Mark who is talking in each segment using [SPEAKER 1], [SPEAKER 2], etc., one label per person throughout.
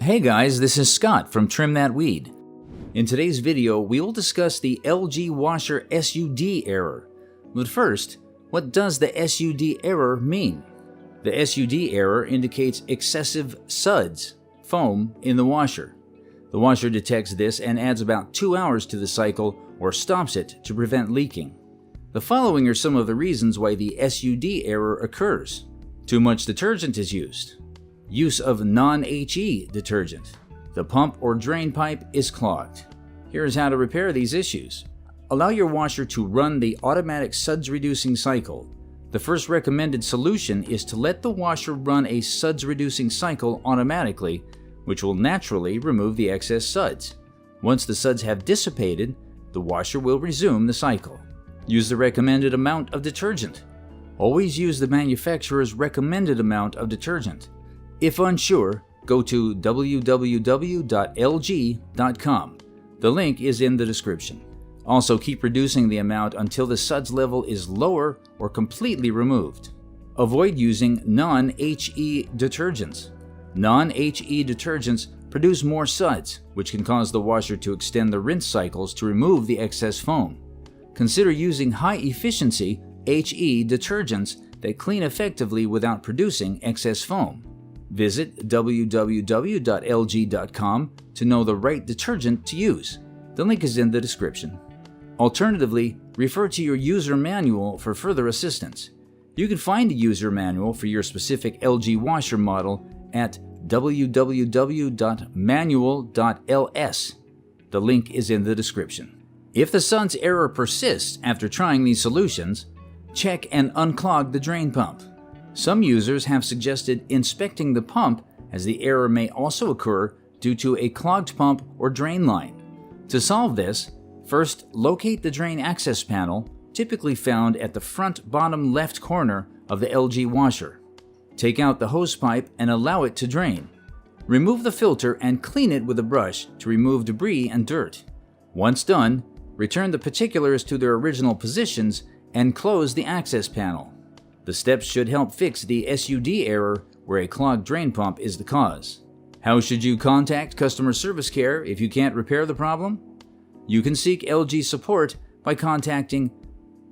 [SPEAKER 1] Hey guys, this is Scott from Trim That Weed. In today's video, we will discuss the LG Washer SUD error. But first, what does the SUD error mean? The SUD error indicates excessive suds, foam, in the washer. The washer detects this and adds about 2 hours to the cycle or stops it to prevent leaking. The following are some of the reasons why the SUD error occurs. Too much detergent is used. Use of non-HE detergent. The pump or drain pipe is clogged. Here's how to repair these issues. Allow your washer to run the automatic suds reducing cycle. The first recommended solution is to let the washer run a suds reducing cycle automatically, which will naturally remove the excess suds. Once the suds have dissipated, the washer will resume the cycle. Use the recommended amount of detergent. Always use the manufacturer's recommended amount of detergent. If unsure, go to www.lg.com. The link is in the description. Also, keep reducing the amount until the suds level is lower or completely removed. Avoid using non-HE detergents. Non-HE detergents produce more suds, which can cause the washer to extend the rinse cycles to remove the excess foam. Consider using high-efficiency HE detergents that clean effectively without producing excess foam. Visit www.lg.com to know the right detergent to use. The link is in the description. Alternatively, refer to your user manual for further assistance. You can find a user manual for your specific LG washer model at www.manual.ls. The link is in the description. If the SUD's error persists after trying these solutions, check and unclog the drain pump. Some users have suggested inspecting the pump, as the error may also occur due to a clogged pump or drain line. To solve this, first locate the drain access panel, typically found at the front bottom left corner of the LG washer. Take out the hose pipe and allow it to drain. Remove the filter and clean it with a brush to remove debris and dirt. Once done, return the particulars to their original positions and close the access panel. The steps should help fix the SUD error where a clogged drain pump is the cause. How should you contact customer service care if you can't repair the problem? You can seek LG support by contacting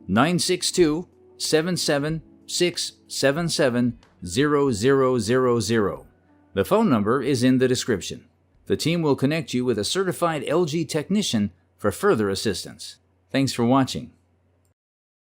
[SPEAKER 1] 962-776-77-0000. The phone number is in the description. The team will connect you with a certified LG technician for further assistance. Thanks for watching.